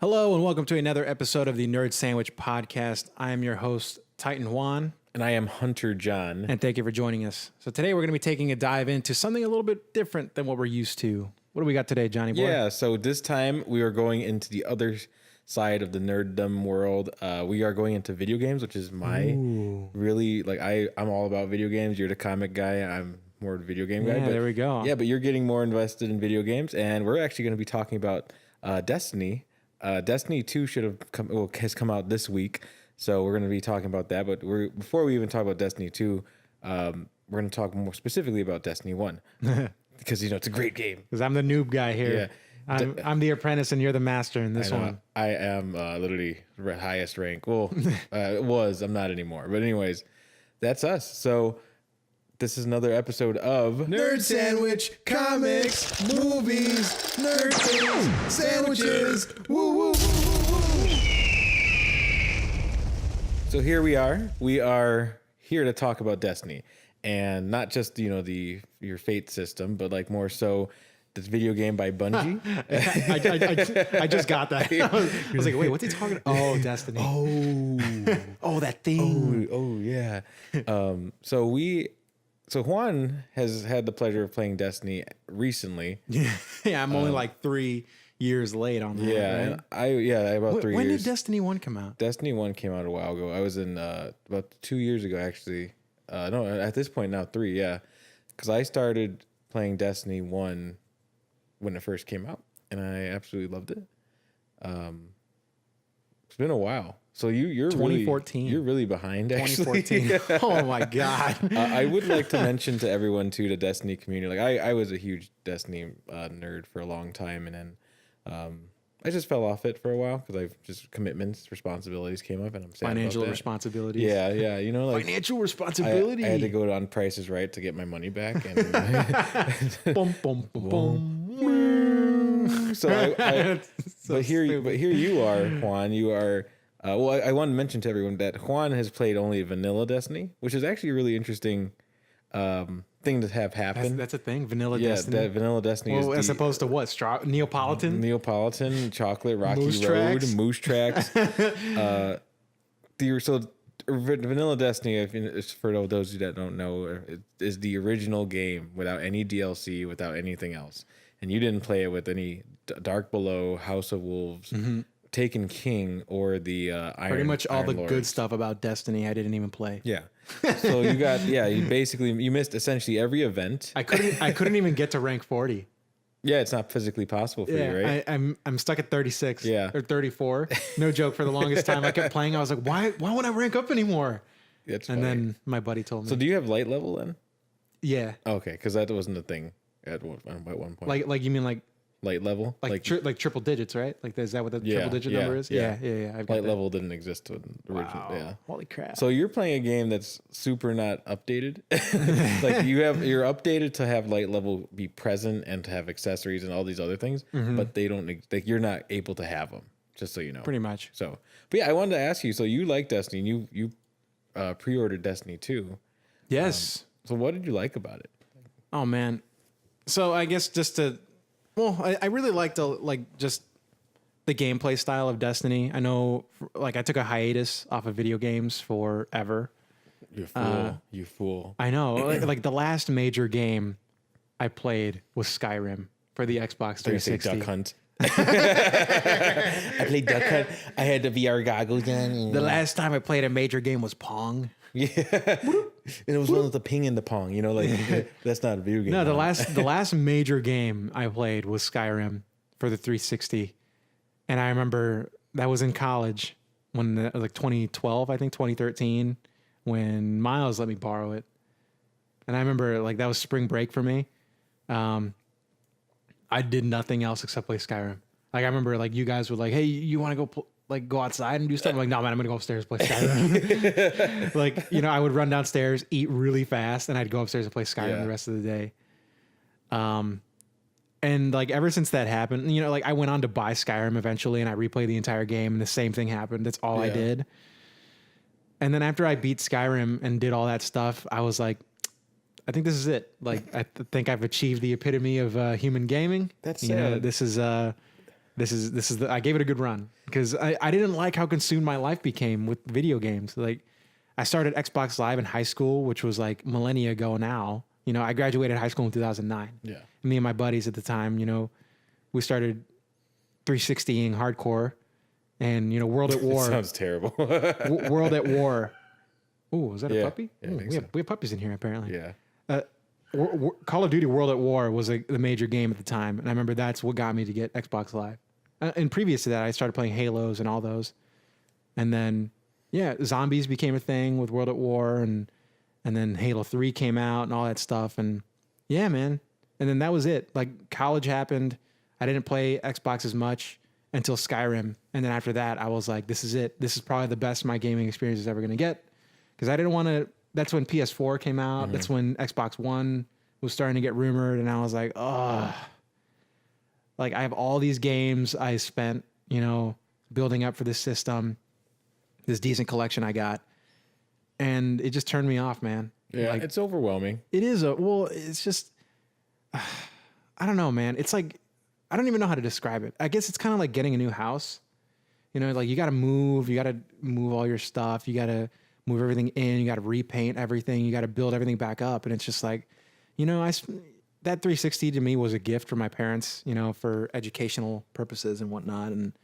Hello and welcome to another episode of the Nerd Sandwich Podcast. I am your host, Titan Juan. And I am Hunter John. And thank you for joining us. So today we're going to be taking a dive into something a little bit different than what we're used to. What do we got today, Johnny boy? Yeah, so this time we are going into the other side of the nerddom world. We are going into video games, which is my really, like, I'm all about video games. You're the comic guy. I'm more of a video game guy. Yeah, but, there we go. Yeah, but you're getting more invested in video games. And we're actually going to be talking about Destiny. Destiny 2 has come out this week. So we're going to be talking about that. But before we even talk about Destiny 2, we're going to talk more specifically about Destiny 1. Because, it's a great game. Because I'm the noob guy here. Yeah. I'm the apprentice and you're the master in this one. I am literally highest rank. Well, it was. I'm not anymore. But anyways, that's us. So this is another episode of Nerd Sandwich, comics, movies, nerd things, sandwiches. Woo, woo, woo, woo, woo. So here we are. We are here to talk about Destiny. And not just, your fate system, but like more so this video game by Bungie. I just got that. I was like, wait, what's he talking about? Oh, Destiny. Oh, that thing. Oh yeah. So Juan has had the pleasure of playing Destiny recently. Yeah, I'm only like 3 years late on that. Yeah, right? About 3 years. When did Destiny 1 come out? Destiny 1 came out a while ago. I was in about 2 years ago, actually. No, at this point now 3, yeah. Because I started playing Destiny 1 when it first came out, and I absolutely loved it. It's been a while. So you're 2014. You're really behind, actually. 2014. Oh my god. I would like to mention to everyone too, the Destiny community. Like I was a huge Destiny nerd for a long time, and then I just fell off it for a while because I've just commitments, responsibilities came up, and I'm sad Financial about that. responsibilities. Yeah. Like financial responsibility. I had to go on Price is Right to get my money back, and Boom, boom, boom, boom. But here you are, Juan. You are. I want to mention to everyone that Juan has played only vanilla Destiny, which is actually a really interesting thing to have happen. That's a thing, vanilla Destiny. Yeah, that vanilla Destiny is as opposed to what? Neapolitan? Neapolitan, chocolate, Rocky Moose Road, tracks? Moose Tracks. Vanilla Destiny, for those of you that don't know, is the original game without any DLC, without anything else. And you didn't play it with any Dark Below, House of Wolves, Taken King, or the Iron. Pretty much all Iron the Lords. Good stuff about Destiny I didn't even play. Yeah. So you missed essentially every event. I couldn't even get to rank 40. Yeah, it's not physically possible for you, right? I'm stuck at 36 Yeah. or 34. No joke, for the longest time I kept playing. I was like, why won't I rank up anymore? That's and funny. then my buddy told me. So do you have light level then? Yeah. Okay, because that wasn't a thing at one point. Like you mean like light level? like triple digits, right? Like is that what the triple digit number is? Yeah. I've got Light that. level didn't exist originally. Wow. Yeah. Holy crap. So you're playing a game that's super not updated. Like you're updated to have light level be present and to have accessories and all these other things, but they don't. Like you're not able to have them. Just so you know. Pretty much. So, but yeah, I wanted to ask you. So you like Destiny? And you pre-ordered Destiny 2. Yes. So what did you like about it? Oh man. So I guess I really liked just the gameplay style of Destiny. I know, I took a hiatus off of video games forever. You fool! You fool! I know, like the last major game I played was Skyrim for the Xbox 360. Duck Hunt. I played Duck Hunt. I had the VR goggles on. The last time I played a major game was Pong. Yeah, and it was one with the ping and the pong. That's not a video game. No, the last major game I played was Skyrim for the 360, and I remember that was in college when 2012, I think 2013, when Miles let me borrow it, and I remember that was spring break for me. I did nothing else except play Skyrim. I remember you guys were like, "Hey, you want to go go outside and do stuff?" I'm like, "No, man, I'm gonna go upstairs and play Skyrim." I would run downstairs, eat really fast, and I'd go upstairs and play Skyrim the rest of the day. And ever since that happened, I went on to buy Skyrim eventually, and I replayed the entire game, and the same thing happened. That's all I did. And then after I beat Skyrim and did all that stuff, I was like, I think this is it. I think I've achieved the epitome of human gaming. That's sad. This is I gave it a good run because I didn't like how consumed my life became with video games. Like I started Xbox Live in high school, which was like millennia ago now. You know, I graduated high school in 2009. Yeah. Me and my buddies at the time, you know, we started 360ing hardcore and, you know, World at War. Sounds terrible. World at War. Oh, was that a puppy? Yeah, Ooh, we have puppies in here apparently. Yeah. Call of Duty World at War was the major game at the time. And I remember that's what got me to get Xbox Live. And previous to that, I started playing Halos and all those. And then, yeah, zombies became a thing with World at War. And then Halo 3 came out and all that stuff. And yeah, man. And then that was it. Like college happened. I didn't play Xbox as much until Skyrim. And then after that, I was like, this is it. This is probably the best my gaming experience is ever going to get. Because I didn't want to. That's when PS4 came out. Mm-hmm. That's when Xbox One was starting to get rumored. And I was like, oh, like I have all these games I spent, you know, building up for this system, this decent collection I got. And it just turned me off, man. Yeah, like, it's overwhelming. It is. It's just, I don't know, man. It's like, I don't even know how to describe it. I guess it's kind of like getting a new house. You know, like you got to move all your stuff. You got to move everything in. You got to repaint everything. You got to build everything back up. And it's just like, you know, that 360 to me was a gift from my parents, you know, for educational purposes and whatnot. And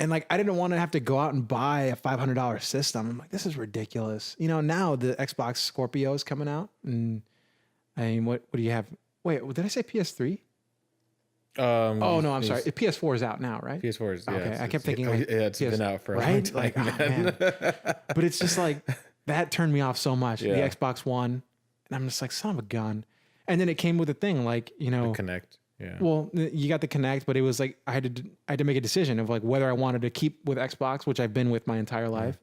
like, I didn't want to have to go out and buy a $500 system. I'm like, this is ridiculous. You know, now the Xbox Scorpio is coming out. And I mean, what do you have? Wait, did I say PS3? Oh no, I'm sorry. PS4 is out now, right? PS4 is, yeah. Okay, I kept thinking like it's been out for a long time. Like, oh, man. But it's just like, that turned me off so much. Yeah. The Xbox One. And I'm just like, son of a gun. And then it came with a thing like, you know, the Kinect. Yeah. Well, you got the Kinect, but it was like I had to make a decision of like whether I wanted to keep with Xbox, which I've been with my entire life.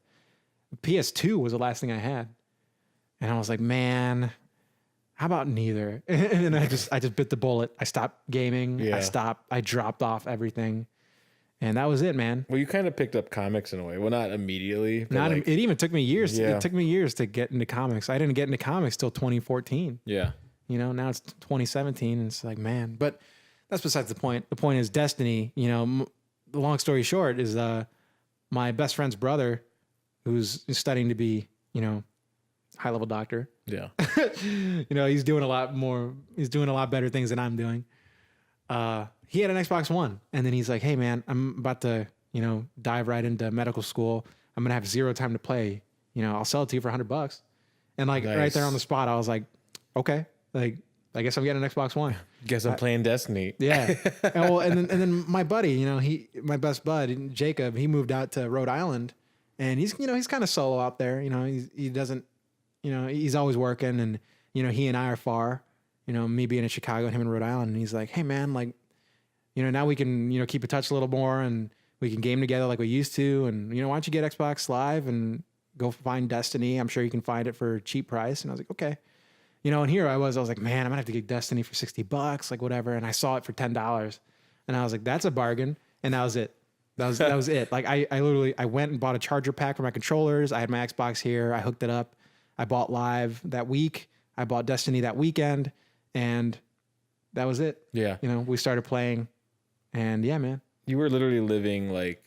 PS2 was the last thing I had, and I was like, man, how about neither? And then I just bit the bullet. I stopped gaming. Yeah. I dropped off everything, and that was it, man. Well, you kind of picked up comics in a way. Well, not immediately. But it even took me years. Yeah. It took me years to get into comics. I didn't get into comics till 2014. Yeah. You know, now it's 2017 and it's like, man, but that's besides the point. The point is Destiny, you know, the long story short is my best friend's brother who's studying to be, you know, high level doctor. Yeah. You know, he's doing a lot better things than I'm doing. He had an Xbox One and then he's like, hey man, I'm about to, you know, dive right into medical school. I'm going to have zero time to play. You know, I'll sell it to you for $100. And like right there on the spot, I was like, okay. Like, I guess I'm getting an Xbox One. Guess I'm playing Destiny. Yeah. and then my buddy, you know, my best bud, Jacob, he moved out to Rhode Island and he's kind of solo out there. You know, he doesn't, you know, he's always working and, you know, he and I are far, you know, me being in Chicago and him in Rhode Island. And he's like, hey man, like, you know, now we can, you know, keep in touch a little more and we can game together like we used to. And, you know, why don't you get Xbox Live and go find Destiny? I'm sure you can find it for a cheap price. And I was like, okay. You know, and here I was like, man, I'm gonna have to get Destiny for $60, like whatever. And I saw it for $10. And I was like, that's a bargain. And that was it. That was it. Like I literally went and bought a charger pack for my controllers. I had my Xbox here. I hooked it up. I bought Live that week. I bought Destiny that weekend. And that was it. Yeah. You know, we started playing. And yeah, man. You were literally living like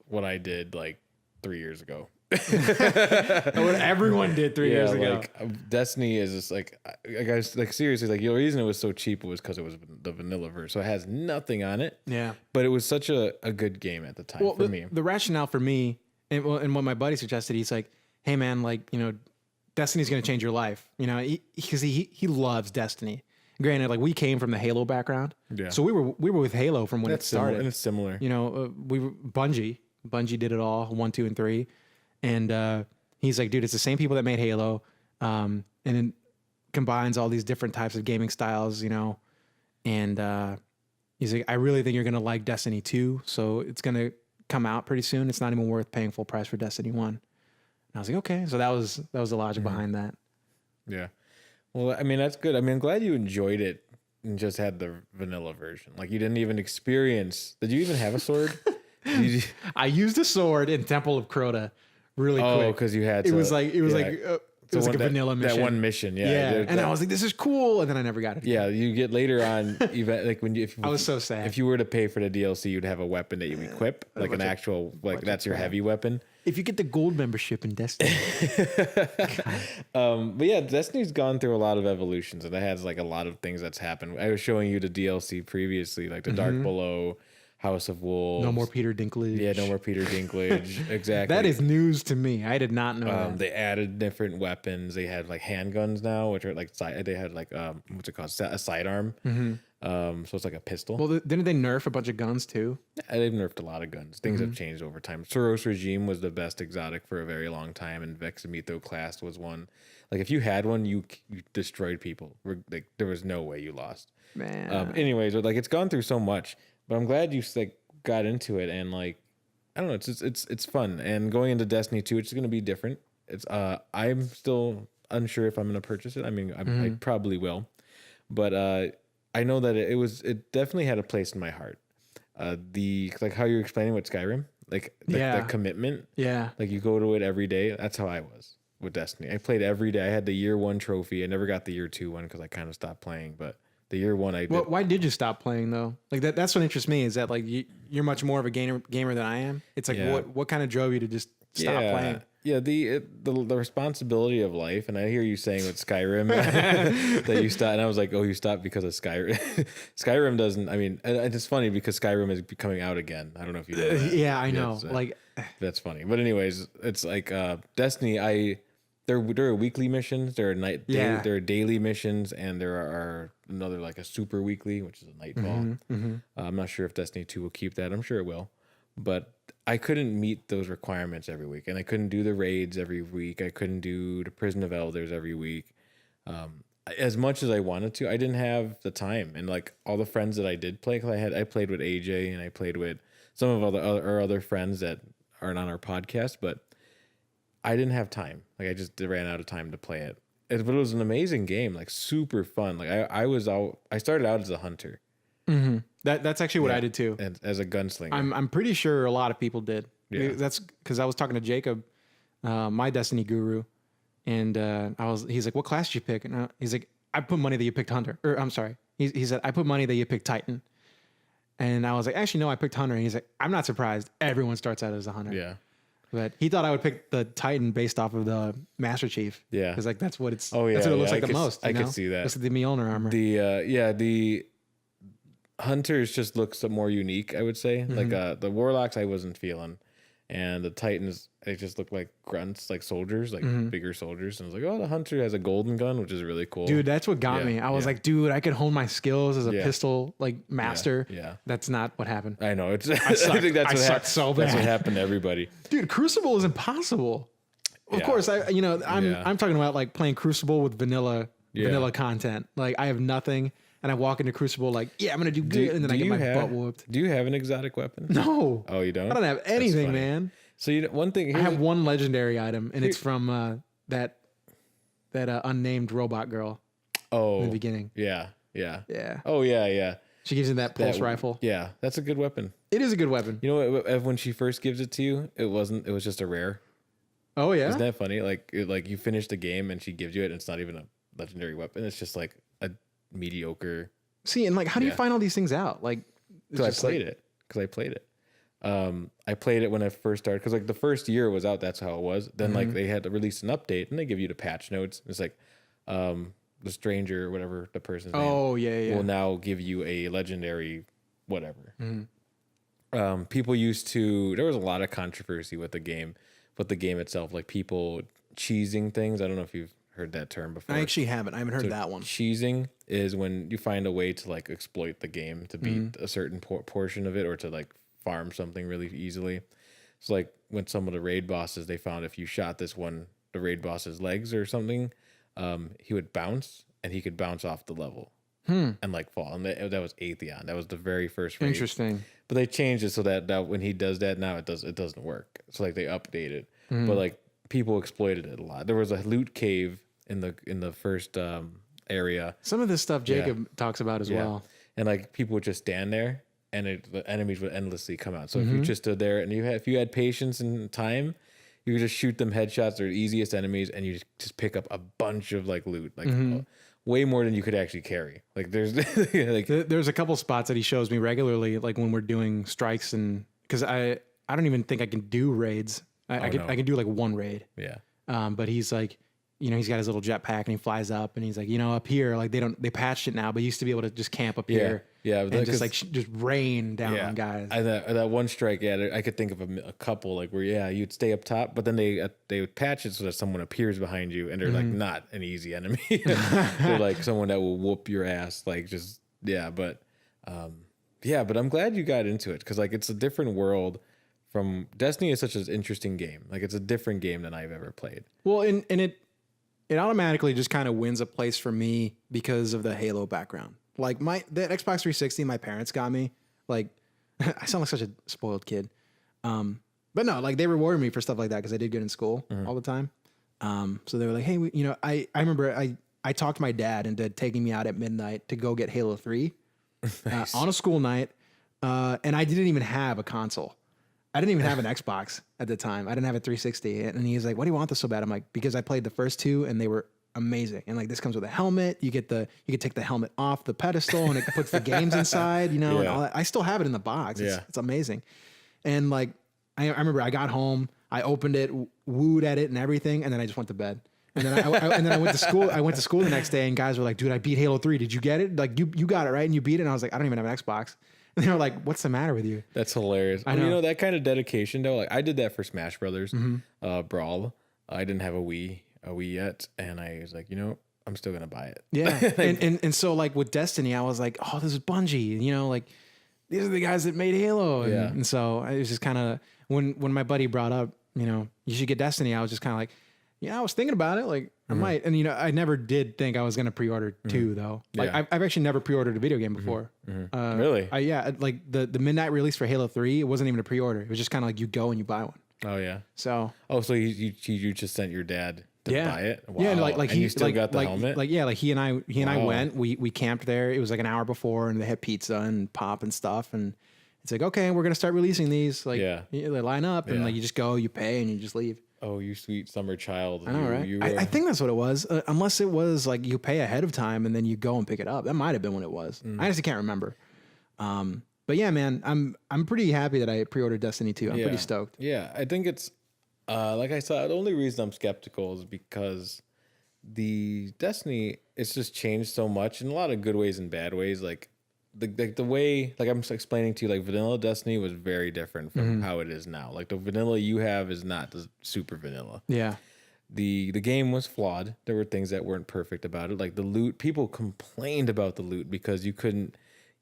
what I did like 3 years ago. What everyone did 3 years ago. Like Destiny is just like guys, like seriously, like the reason it was so cheap was because it was the vanilla version, so it has nothing on it. Yeah, but it was such a good game at the time for me. The rationale for me and what my buddy suggested, he's like, hey man, like, you know, Destiny's gonna change your life, you know, because he loves Destiny. Granted, like we came from the Halo background, yeah, so we were with Halo from when it started. And it's similar, you know. We were Bungie did it all 1, 2, and 3. And he's like, dude, it's the same people that made Halo. And it combines all these different types of gaming styles, you know. And he's like, I really think you're going to like Destiny 2. So it's going to come out pretty soon. It's not even worth paying full price for Destiny 1. And I was like, okay. So that was the logic behind that. Yeah. Well, I mean, that's good. I mean, I'm glad you enjoyed it and just had the vanilla version. Like you didn't even experience. Did you even have a sword? I used a sword in Temple of Crota. Really quick. Oh, because you had. It was like It was like a vanilla mission. That one mission, yeah. Yeah, and I was like, this is cool, and then I never got it. Yeah, you get later on, even like I was so sad. If you were to pay for the DLC, you'd have a weapon that you equip, like an actual, like that's your heavy weapon. If you get the gold membership in Destiny. But yeah, Destiny's gone through a lot of evolutions, and it has like a lot of things that's happened. I was showing you the DLC previously, like the Dark Below, House of Wolves. No more Peter Dinklage. Yeah, no more Peter Dinklage. Exactly. That is news to me. I did not know that. They added different weapons. They had like handguns now, which are like they had like what's it called? A sidearm. So it's like a pistol. Well, didn't they nerf a bunch of guns too? They've nerfed a lot of guns. Things have changed over time. Soros Regime was the best exotic for a very long time, and Vexamito Class was one. Like if you had one, you destroyed people. Like there was no way you lost. Man. Anyways, like it's gone through so much, but I'm glad you like got into it, and like I don't know, it's fun. And going into Destiny 2, it's going to be different. It's I'm still unsure if I'm going to purchase it. I mean, I probably will, but I know that it definitely had a place in my heart. Like how you're explaining with Skyrim, like the commitment. Yeah. Like you go to it every day. That's how I was with Destiny. I played every day. I had the year 1 trophy. I never got the year 2 one because I kind of stopped playing. But the year 1 I did. Well, why did you stop playing though? Like that's what interests me is that like you're much more of a gamer than I am. It's like what kind of drove you to just stop playing? Yeah, the responsibility of life, and I hear you saying with Skyrim that you stopped, and I was like, oh, you stopped because of Skyrim. Skyrim doesn't. I mean, and it's funny because Skyrim is coming out again. I don't know if you know that. Yeah, I know. Like that's funny, but anyways, it's like Destiny. There are weekly missions. There are there are daily missions, and there are another like a super weekly, which is a nightfall. I'm not sure if Destiny 2 will keep that. I'm sure it will, but I couldn't meet those requirements every week, and I couldn't do the raids every week. I couldn't do the Prison of Elders every week. As much as I wanted to, I didn't have the time. And like all the friends that I did play, 'cause I played with AJ and I played with some of our other friends that aren't on our podcast, but I didn't have time. Like I just ran out of time to play it. But it was an amazing game, like super fun. Like I started out as a hunter. that's actually what I did too. And as a gunslinger. I'm pretty sure a lot of people did. Yeah. That's because I was talking to Jacob, my Destiny guru, and he's like, "What class did you pick?" And he's like, "I put money that you picked Hunter." Or I'm sorry, he said, "I put money that you picked Titan." And I was like, "Actually, no, I picked Hunter." And he's like, "I'm not surprised. Everyone starts out as a Hunter." Yeah. But he thought I would pick the Titan based off of the Master Chief. Yeah. Because like that's what it's. Oh yeah. That's what it looks yeah, like the most. I could see that. It's the Mjolnir armor. The Hunters just looks more unique, I would say. Like the Warlocks I wasn't feeling. And the Titans, they just look like grunts, like soldiers, like bigger soldiers. And I was like, oh, the Hunter has a golden gun, which is really cool. Dude, that's what got me. I was like, dude, I could hone my skills as a pistol like master. Yeah. That's not what happened. I know. It's. I think that's so bad. That's what happened to everybody. Dude, Crucible is impossible. Of course, I'm talking about like playing Crucible with vanilla content. Like I have nothing, and I walk into Crucible like, yeah, I'm gonna do good, and then I get my butt whooped. Do you have an exotic weapon? No. Oh, you don't? I don't have anything, man. So one thing I have one legendary item, and it's from that unnamed robot girl. Oh, in the beginning. Yeah. Oh yeah. She gives you that pulse rifle. Yeah, that's a good weapon. It is a good weapon. You know what? When she first gives it to you, it was just a rare. Oh yeah. Isn't that funny? Like you finish the game and she gives you it, and it's not even a legendary weapon. It's just like a mediocre. See, and like, how do you find all these things out? Like, because I played it. I played it when I first started because like the first year it was out. That's how it was. Then like they had to release an update and they give you the patch notes. It's like the stranger or whatever the person's name. Oh yeah. Will now give you a legendary whatever. People used to. There was a lot of controversy with the game itself. Like people cheesing things. I don't know if you've heard that term before. I actually haven't. I haven't heard that one. Cheesing is when you find a way to like exploit the game to beat a certain portion of it or to like farm something really easily. So like when some of the raid bosses, they found if you shot the raid boss's legs or something, he would bounce and he could bounce off the level and like fall. And that was Atheon. That was the very first raid. Interesting. But they changed it so that when he does that now, it doesn't work. So like they updated, but like people exploited it a lot. There was a loot cave in the first area. Some of this stuff Jacob talks about as well. And like people would just stand there and the enemies would endlessly come out. So if you just stood there and if you had patience and time, You could just shoot them headshots. They're the easiest enemies, and you just pick up a bunch of like loot, like way more than you could actually carry. Like there's like There's a couple spots that he shows me regularly, like when we're doing strikes, and because I don't even think I can do raids. I can do like one raid. yeah. But he's like, you know, he's got his little jetpack and he flies up and he's like, you know, up here, like they patched it now, but you used to be able to just camp up here. Yeah, and just like just rain down on guys. That one strike, I could think of a couple like where you'd stay up top, but then they would patch it so that someone appears behind you, and they're like not an easy enemy. They're like someone that will whoop your ass, like just but I'm glad you got into it because like it's a different world from Destiny. Is such an interesting game. Like it's a different game than I've ever played. Well, and it automatically just kind of wins a place for me because of the Halo background. Like that Xbox 360, my parents got me. Like, I sound like such a spoiled kid. But no, like they rewarded me for stuff like that because I did good in school all the time. So they were like, hey, I remember I talked my dad into taking me out at midnight to go get Halo 3 Nice. on a school night. And I didn't even have a console. I didn't even have an Xbox at the time. I didn't have a 360. And he's like, why do you want this so bad? I'm like, because I played the first two and they were amazing. And like, this comes with a helmet. You can take the helmet off the pedestal and it puts the games inside, and all that. I still have it in the box. It's amazing. And like, I remember I got home, I opened it, wooed at it and everything. And then I just went to bed. And then I went to school. I went to school the next day and guys were like, dude, I beat Halo 3. Did you get it? Like you got it, right? And you beat it. And I was like, I don't even have an Xbox. And they were like, what's the matter with you? That's hilarious. I know. You know, that kind of dedication though. Like I did that for Smash Brothers Brawl. I didn't have a Wii yet, and I was like, I'm still gonna buy it. Yeah. and so like with Destiny, I was like, oh, this is Bungie. Like these are the guys that made Halo. And so it was just kind of when my buddy brought up, you should get Destiny. I was just kind of like, I was thinking about it. Like I might. And I never did think I was gonna pre-order 2 though. Like I've actually never pre-ordered a video game before. Really? Like the midnight release for Halo 3, it wasn't even a pre-order. It was just kind of like you go and you buy one. Oh yeah. So. Oh, so you just sent your dad to buy it? Wow. Yeah, like and he you still got the helmet? Like he and I went. We camped there. It was like an hour before, and they had pizza and pop and stuff. And it's like, okay, we're gonna start releasing these. Like they line up, and like you just go, you pay, and you just leave. Oh, you sweet summer child. I know, right? I think that's what it was. Unless it was like you pay ahead of time and then you go and pick it up. That might have been what it was. I honestly can't remember. But yeah, man, I'm pretty happy that I pre-ordered Destiny 2. I'm pretty stoked. Yeah, I think it's like I said, the only reason I'm skeptical is because the Destiny, it's just changed so much in a lot of good ways and bad ways. Like the way, like I'm explaining to you, like vanilla Destiny was very different from how it is now. Like the vanilla you have is not the super vanilla. Yeah. The game was flawed. There were things that weren't perfect about it. Like the loot, people complained about the loot because you couldn't.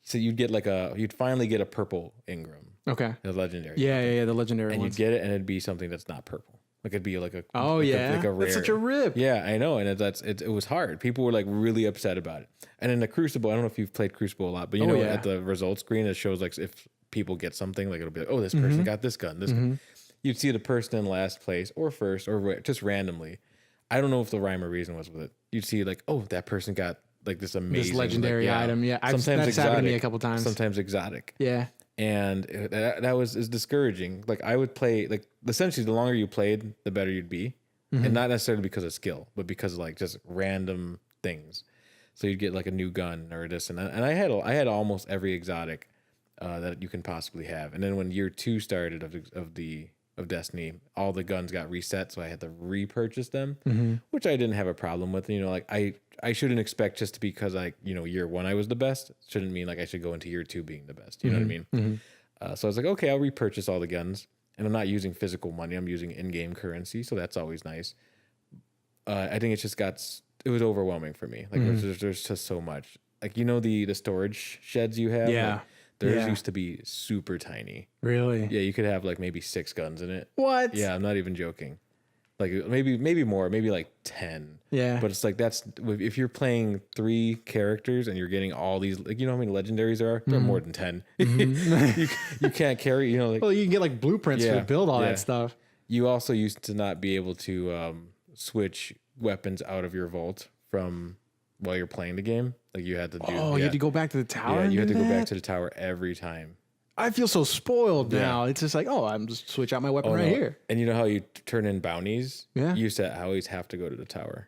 So you'd finally get a purple Ingram. Okay. The legendary. Yeah, the legendary and ones. you'd get it, and it'd be something that's not purple. Like it'd be like a like a rare. That's such a rip. Yeah, I know, and it was hard. People were like really upset about it. And in the Crucible, I don't know if you've played Crucible a lot, but at the results screen, it shows like if people get something, like it'll be like, oh, this person got this gun, this gun. You'd see the person in last place or first or just randomly. I don't know if the rhyme or reason was with it. You'd see like, oh, that person got like this amazing legendary item. Yeah, sometimes that's exotic, happened to me a couple times. Sometimes exotic. Yeah. And that was discouraging. Like I would play, like essentially the longer you played, the better you'd be. And not necessarily because of skill, but because of like just random things. So you'd get like a new gun or this and that. And I had almost every exotic that you can possibly have. And then when year 2 started of Destiny, all the guns got reset, so I had to repurchase them, which I didn't have a problem with. Like I shouldn't expect just because year 1 I was the best shouldn't mean like I should go into year 2 being the best. You know what I mean? So I was like, okay, I'll repurchase all the guns, and I'm not using physical money. I'm using in-game currency, so that's always nice. I think it was overwhelming for me. Like there's just so much. Like the storage sheds you have. Yeah. Like, theirs used to be super tiny. Really? Yeah, you could have like maybe 6 guns in it. What? Yeah, I'm not even joking. Like maybe more, maybe like 10. Yeah. But it's like that's if you're playing 3 characters and you're getting all these, like how many legendaries there are? There are more than 10. you can't carry, well, you can get like blueprints to build all that stuff. You also used to not be able to switch weapons out of your vault from while you're playing the game. Like you had to do. Oh, you had to go back to the tower. Yeah, you had to go back to the tower every time. I feel so spoiled now. It's just like, oh, I'm just switch out my weapon right here. And you know how you turn in bounties? Yeah. You used to always have to go to the tower.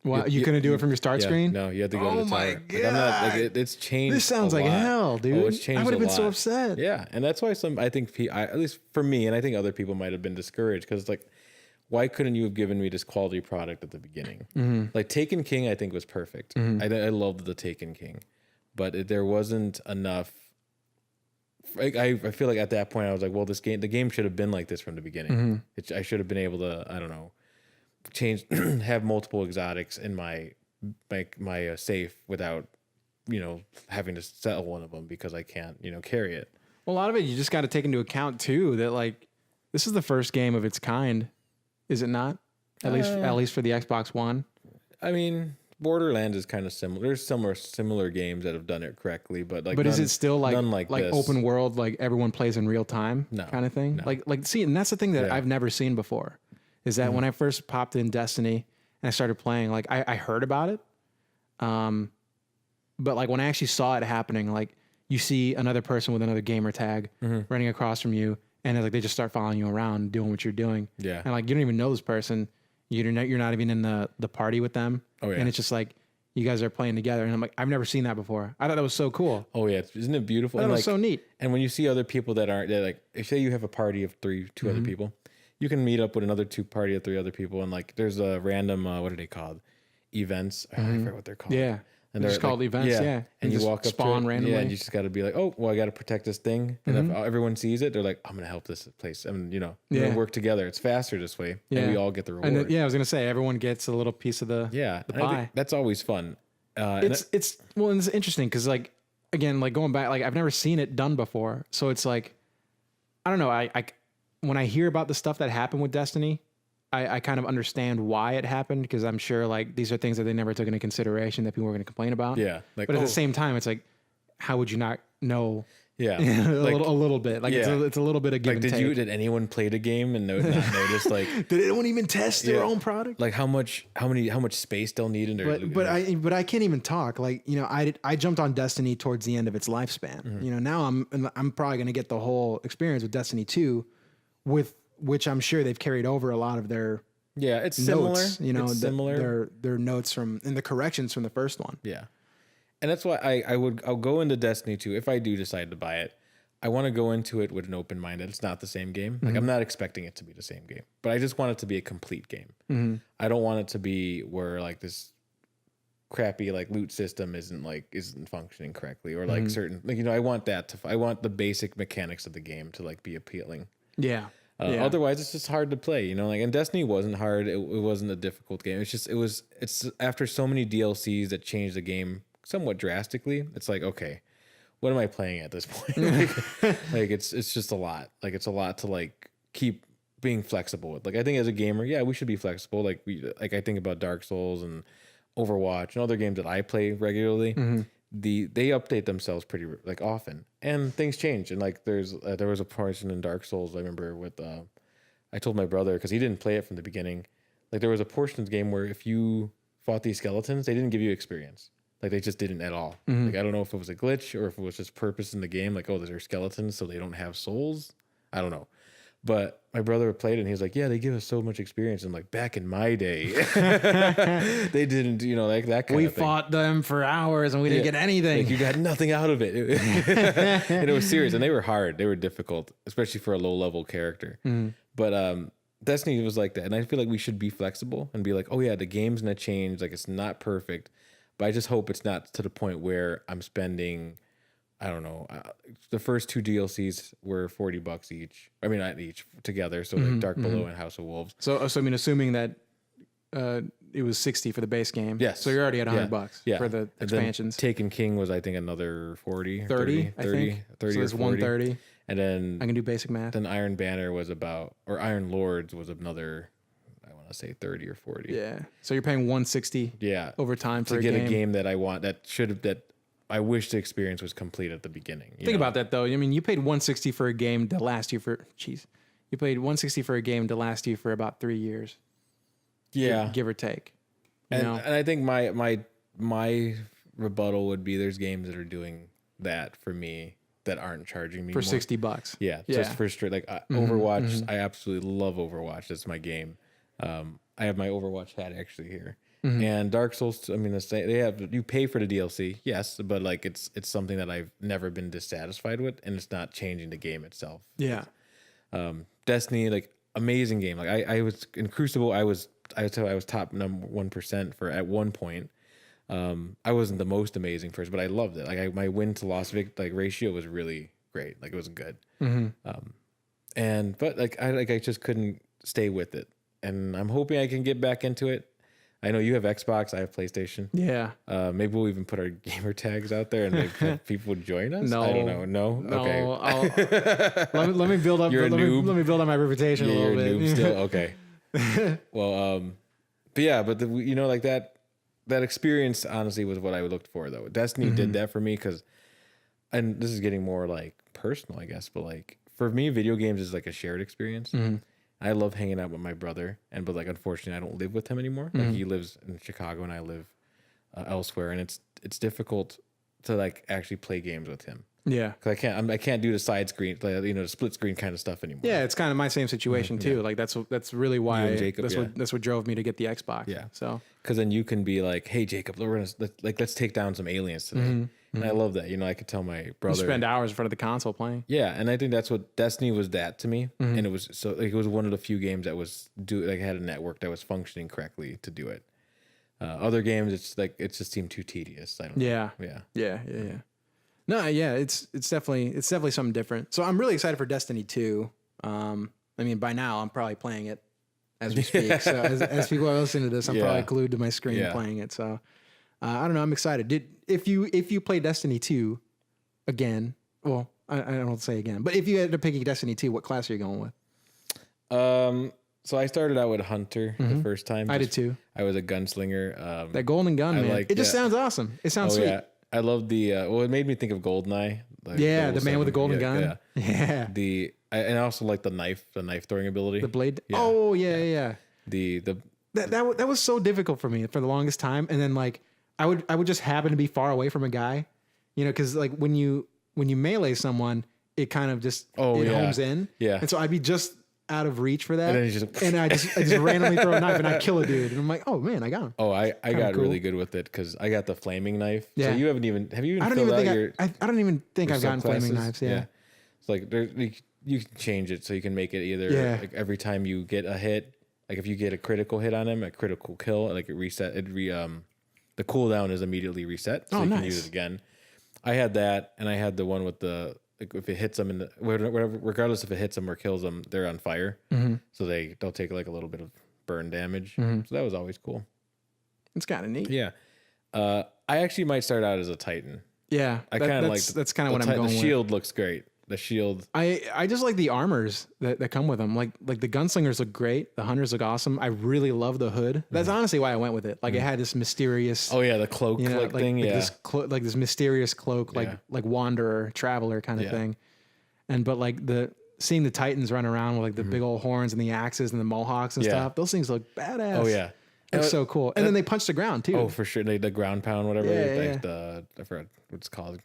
Well, you couldn't do it from your start screen? No, you had to go to the tower. My Like, I'm not, like, it's changed. This sounds a like lot. hell, dude. Oh, it's changed I would have a been so lot. upset. Yeah, and that's why I think, at least for me, and I think other people might have been discouraged because it's like, why couldn't you have given me this quality product at the beginning? Like Taken King, I think was perfect. I loved the Taken King, but there wasn't enough. I feel like at that point I was like, well, the game should have been like this from the beginning. I should have been able to, I don't know, change, have multiple exotics in my safe without, having to sell one of them because I can't, carry it. Well, a lot of it you just got to take into account too that like this is the first game of its kind, is it not? At least for the Xbox One. I mean, Borderlands is kind of similar. There's similar games that have done it correctly, but like, is it still like this. open world, like everyone plays in real time, No, kind of thing? no. Like see, and that's the thing that I've never seen before, is that when I first popped in Destiny and I started playing, like I heard about it, but like when I actually saw it happening, like you see another person with another gamer tag running across from you, and like they just start following you around, doing what you're doing, Yeah. and like you don't even know this person, you're not even in the party with them, and it's just like you guys are playing together, and I'm like, I've never seen that before. I thought that was so cool. Oh yeah, isn't it beautiful? That And was like, so neat. and when you see other people that like, if say you have a party of two other people, you can meet up with another party of three other people, and like there's a random what are they called? Events. I forget what they're called. Yeah. And They're just called events, yeah. And you just walk up spawn to it, randomly. Yeah, and you just got to be like, oh, well, I got to protect this thing. And if everyone sees it, they're like, I'm gonna help this place. And we're gonna work together. It's faster this way, and we all get the reward. And I was gonna say everyone gets a little piece of the the pie. I think that's always fun. It's interesting because like again, like going back, like I've never seen it done before, so it's like I don't know. I when I hear about the stuff that happened with Destiny, I kind of understand why it happened because I'm sure like these are things that they never took into consideration that people were going to complain about. Yeah, like, but at the same time, it's like, how would you not know? Yeah, a little bit. Like it's a little bit of give like, and take. did anyone play the game and not notice like did anyone even test their own product? Like how much space they'll need in their but I can't even talk. Like, I jumped on Destiny towards the end of its lifespan. Now I'm probably going to get the whole experience with Destiny 2 with which I'm sure they've carried over a lot of their it's notes, similar. It's similar. Their notes and the corrections from the first one. Yeah. And that's why I'll go into Destiny 2 if I do decide to buy it. I want to go into it with an open mind that it's not the same game. Like I'm not expecting it to be the same game, but I just want it to be a complete game. I don't want it to be where like this crappy like loot system isn't functioning correctly or like certain like I want the basic mechanics of the game to like be appealing. Yeah. Otherwise, it's just hard to play, and Destiny wasn't hard. It wasn't a difficult game. It's after so many DLCs that changed the game somewhat drastically. It's like, okay, what am I playing at this point? It's just a lot. Like it's a lot to like keep being flexible with. Like I think as a gamer, we should be flexible. Like I think about Dark Souls and Overwatch and other games that I play regularly. They update themselves pretty like often, and things change. And like there was a portion in Dark Souls I remember with I told my brother because he didn't play it from the beginning. Like there was a portion of the game where if you fought these skeletons, they didn't give you experience. Like they just didn't at all. Like I don't know if it was a glitch or if it was just purpose in the game. Like, oh, those are skeletons, so they don't have souls. I don't know. But my brother played it and he was like, yeah, they give us so much experience. And like back in my day, they didn't, like that kind of thing. We fought them for hours and we didn't get anything. Like you got nothing out of it. And it was serious. And they were hard. They were difficult, especially for a low level character. But Destiny was like that. And I feel like we should be flexible and be like, oh yeah, the game's going to change. Like it's not perfect. But I just hope it's not to the point where I'm spending... I don't know. The first two DLCs were $40 each. I mean, not each together. So like Dark Below and House of Wolves. So I mean, assuming that it was 60 for the base game. Yes. So you're already at $100 for the expansions. Taken King was I think another 30, 30 I think. 30 so or it's 40. 130. And then I can do basic math. Then Iron Banner was Iron Lords was another, I want to say 30 or 40. Yeah. So you're paying 160 over time for to get a game that I want that I wish the experience was complete at the beginning. Think about that though. I mean, you paid 160 for a game to last you for You paid 160 for a game to last you for about 3 years. Yeah, give or take. And I think my rebuttal would be there's games that are doing that for me that aren't charging me for more. $60. Yeah, just for straight like Overwatch. I absolutely love Overwatch. That's my game. I have my Overwatch hat actually here. And Dark Souls. I mean, they have you pay for the DLC, yes, but like it's something that I've never been dissatisfied with, and it's not changing the game itself. Yeah. Destiny, like amazing game. Like I was in Crucible. I was top number 1% for at one point. I wasn't the most amazing person, but I loved it. Like my win to loss ratio was really great. Like it was good. But I just couldn't stay with it, and I'm hoping I can get back into it. I know you have Xbox, I have PlayStation. Yeah. Maybe we'll even put our gamer tags out there and have people join us. No. I don't know. No. Okay. Let me build up. You're a noob? Let me build up my reputation a little you're bit. a noob still. Okay. Well, but yeah, but like that experience honestly was what I looked for though. Destiny did that for me and this is getting more like personal, I guess, but like for me, video games is like a shared experience. I love hanging out with my brother, but like unfortunately, I don't live with him anymore. Like he lives in Chicago and I live elsewhere, and it's difficult to like actually play games with him. Yeah, because I can't do the side screen, the split screen kind of stuff anymore. Yeah, it's kind of my same situation too. Like that's really why Jacob, that's what drove me to get the Xbox. Yeah, so because then you can be like, hey Jacob, let's take down some aliens today. And I love that. I could tell my brother. You spend hours in front of the console playing. Yeah, and I think that's what Destiny was that to me. And it was it was one of the few games that had a network that was functioning correctly to do it. Other games, it just seemed too tedious. I don't know. Yeah. No, yeah, it's definitely something different. So I'm really excited for Destiny 2. I mean, by now I'm probably playing it as we speak. So as people are listening to this, I'm probably glued to my screen playing it. So I don't know. I'm excited. If you play Destiny 2 again, well, I don't want to say again, but if you ended up picking Destiny 2, what class are you going with? So I started out with Hunter the first time. I did too. I was a gunslinger. That golden gun, man. It just sounds awesome. It sounds sweet. Yeah. I love the, it made me think of GoldenEye. The man with the golden gun. Yeah. And I also like the knife throwing ability. The blade. Yeah. Oh yeah. That was so difficult for me for the longest time. And then like, I would just happen to be far away from a guy, cause like when you melee someone, it kind of just, homes in. Yeah. And so I'd be just out of reach for that. And I just randomly throw a knife and I kill a dude. And I'm like, oh man, I got him. Oh, I got really good with it because I got the flaming knife. Yeah. So have you even I don't even think I've gotten flaming knives. Yeah. It's like you can change it so you can make it either like every time you get a hit, like if you get a critical hit on him, a critical kill, like the cooldown is immediately reset. So you can use it again. I had that, and I had the one with the, like if it hits them whatever, regardless if it hits them or kills them, they're on fire. So they'll take like a little bit of burn damage. So that was always cool. It's kind of neat. Yeah. I actually might start out as a Titan. Yeah. I kind of like that's kind of what I'm going with. The shield looks great. The shield. I just like the armors that come with them. Like the gunslingers look great. The hunters look awesome. I really love the hood. That's honestly why I went with it. Like it had this mysterious. Oh yeah, the cloak thing. This mysterious cloak, like wanderer, traveler kind of thing. But like seeing the Titans run around with like the big old horns and the axes and the mohawks and stuff. Those things look badass. Oh yeah. It's so cool. And then they punch the ground too. Oh, for sure. The ground pound, whatever. I forgot what it's called.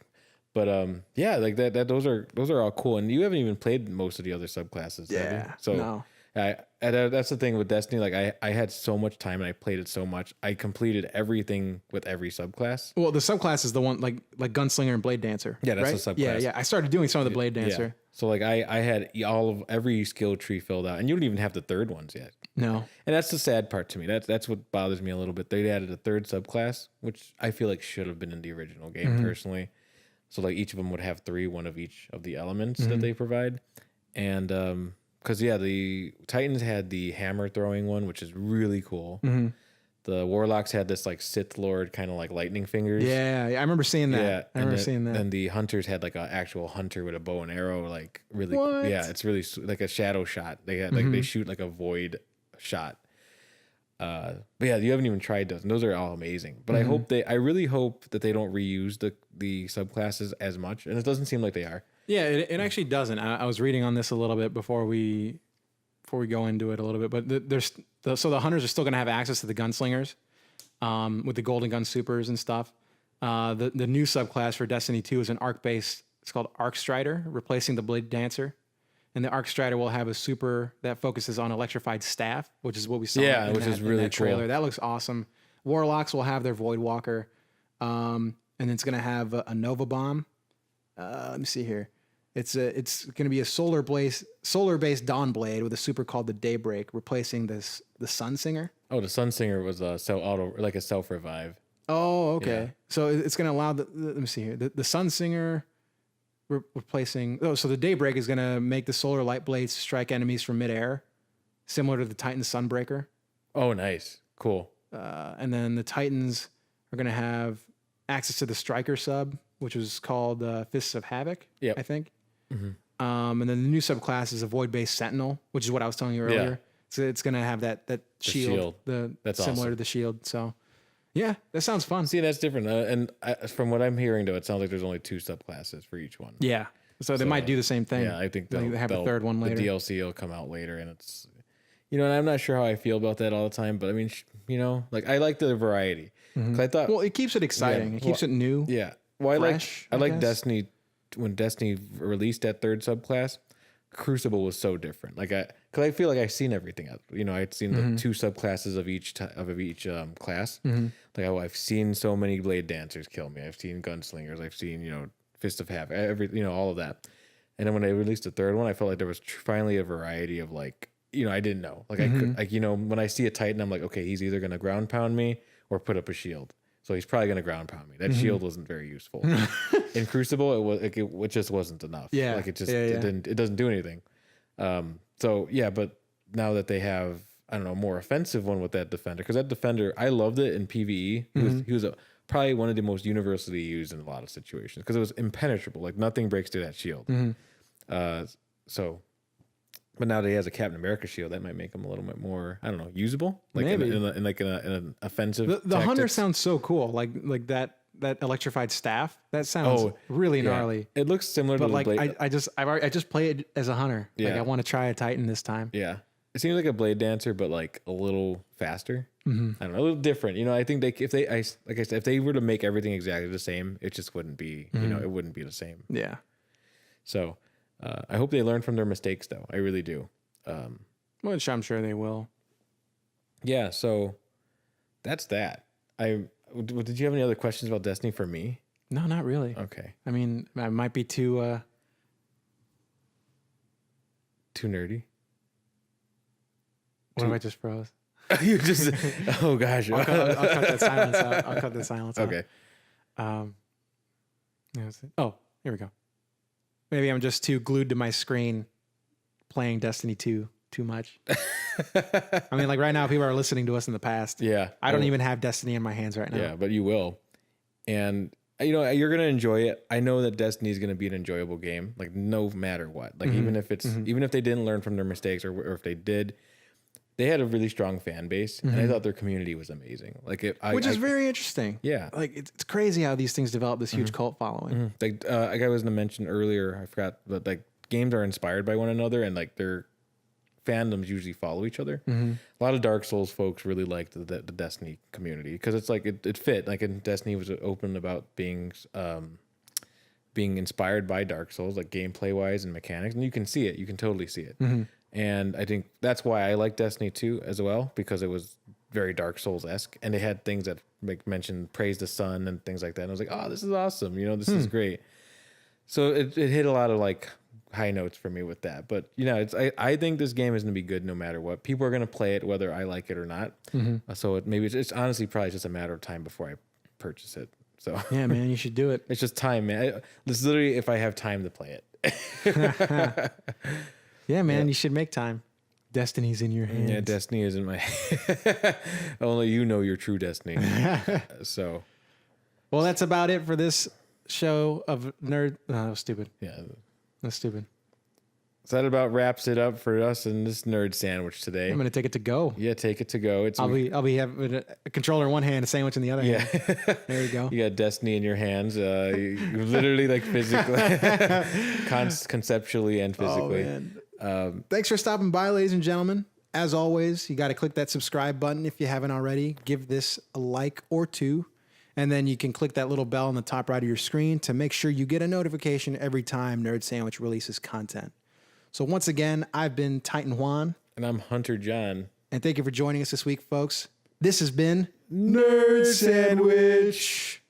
But like that. Those are all cool. And you haven't even played most of the other subclasses. Yeah. Have you? So no. That's the thing with Destiny. Like I had so much time and I played it so much. I completed everything with every subclass. Well, the subclass is the one like gunslinger and blade dancer. Yeah, that's right? the subclass. Yeah. I started doing some of the blade dancer. Yeah. So like I had every skill tree filled out, and you don't even have the third ones yet. No. And that's the sad part to me. That's what bothers me a little bit. They added a third subclass, which I feel like should have been in the original game personally. So like each of them would have one of each of the elements that they provide. And because the Titans had the hammer throwing one, which is really cool. The Warlocks had this like Sith Lord kind of like lightning fingers. Yeah, I remember seeing that. Yeah, I remember seeing that. Then the Hunters had like an actual hunter with a bow and arrow, like really. What? Yeah, it's really like a shadow shot. They had like they shoot like a void shot. But yeah, you haven't even tried those, and those are all amazing. But I really hope that they don't reuse the subclasses as much, and it doesn't seem like they are. Yeah, it actually doesn't. I was reading on this a little bit before we go into it a little bit, but so the hunters are still going to have access to the gunslingers, with the golden gun supers and stuff. The new subclass for Destiny 2 is an arc-based It's called Arc Strider, replacing the Blade Dancer. And the Arc Strider will have a super that focuses on electrified staff, which is what we saw which is really in that trailer. cool. That looks awesome. Warlocks will have their Void Walker. And it's going to have a Nova Bomb. Let me see here. It's going to be a solar based Dawn Blade with a super called the Daybreak, replacing the Sun Singer. Oh, the Sun Singer was a self revive. Oh, okay. Yeah. So it's going to allow let me see here. The Sun Singer replacing. Oh, so the Daybreak is going to make the solar light blades strike enemies from midair, similar to the Titan Sunbreaker. Oh, nice, cool. And then the Titans are going to have access to the Striker sub, which was called Fists of Havoc. Yep. I think. And then the new subclass is a void-based Sentinel, which is what I was telling you earlier. Yeah. So it's going to have that shield, That's similar awesome. to the shield. So, yeah, that sounds fun. See, that's different. From what I'm hearing, though, it sounds like there's only 2 subclasses for each one. Yeah. So they might do the same thing. Yeah, I think they have a third one later. The DLC will come out later, and it's, and I'm not sure how I feel about that all the time, but I mean, like I like the variety. 'Cause I thought, Well, it keeps it exciting. Yeah, It keeps it new. yeah. Well, fresh, I I like guess. Destiny. When Destiny released that 3rd subclass, Crucible was so different. Like because I feel like I've seen everything. I'd seen the 2 subclasses of each class. Like I've seen so many Blade Dancers kill me. I've seen Gunslingers. I've seen Fist of Havoc. All of that. And then when they released the 3rd one, I felt like there was finally a variety of I didn't know. Like I could when I see a Titan, I'm like, okay, he's either gonna ground pound me or put up a shield. So he's probably gonna ground pound me. That shield wasn't very useful. In Crucible, it just wasn't enough. Yeah. Like it Yeah. it doesn't do anything. So yeah, but now that they have a more offensive one with that Defender, because that Defender, I loved it in PvE. He was probably one of the most universally used in a lot of situations because it was impenetrable. Like nothing breaks through that shield. But now that he has a Captain America shield, that might make him a little bit more, usable. Like Maybe. in an offensive. The Hunter tactics. sounds so cool. Like that electrified staff. That sounds really Yeah. gnarly. It looks similar But to the like Blade. I just played as a Hunter. Like Yeah. I want to try a Titan this time. Yeah. It seems like a Blade Dancer, but like a little faster. I don't know, a little different. I think if they were to make everything exactly the same, it just wouldn't be, it wouldn't be the same. Yeah. So I hope they learn from their mistakes, though. I really do. Which I'm sure they will. Yeah. So that's that. Did you have any other questions about Destiny for me? No, not really. Okay. I mean, I might be too nerdy. what if I just froze? You just, oh gosh. I'll cut that silence out. I'll cut that silence out. Okay. Oh, here we go. Maybe I'm just too glued to my screen playing Destiny 2 too much. I mean, like right now, people are listening to us in the past. Yeah. I don't even have Destiny in my hands right now. Yeah, but you will. And you're going to enjoy it. I know that Destiny is going to be an enjoyable game, like no matter what. Like even if they didn't learn from their mistakes or if they did, they had a really strong fan base and I thought their community was amazing. Like Which is very interesting. Yeah. Like it's crazy how these things develop this huge cult following. like I was going to mention earlier, I forgot, but like games are inspired by one another and like their fandoms usually follow each other. A lot of Dark Souls folks really liked the Destiny community because it's like it fit. Like in Destiny was open about being inspired by Dark Souls, like gameplay wise and mechanics, and you can see it. You can totally see it. And I think that's why I like Destiny 2 as well, because it was very Dark Souls-esque and they had things that mentioned praise the sun and things like that. And I was like, oh, this is awesome. This is great. So it hit a lot of like high notes for me with that. But I think this game is going to be good no matter what. People are going to play it whether I like it or not. So it's honestly probably just a matter of time before I purchase it. So Yeah, man, you should do it. it's just time, man. This is literally if I have time to play it. Yeah, man, you should make time. Destiny's in your hands. Yeah, Destiny isn't my. Only you know your true destiny. So, Well, that's about it for this show of nerd. No, that was stupid. yeah. That's stupid. So that about wraps it up for us in this nerd sandwich today. I'm gonna take it to go. Yeah, take it to go. I'll be having a controller in one hand, a sandwich in the other hand. There you go. You got Destiny in your hands. You literally like physically, conceptually and physically. Man. Thanks for stopping by, ladies and gentlemen. As always, you got to click that subscribe button if you haven't already. Give this a like or two. And then you can click that little bell on the top right of your screen to make sure you get a notification every time Nerd Sandwich releases content. So once again, I've been Titan Juan. And I'm Hunter John. And thank you for joining us this week, folks. This has been Nerd Sandwich.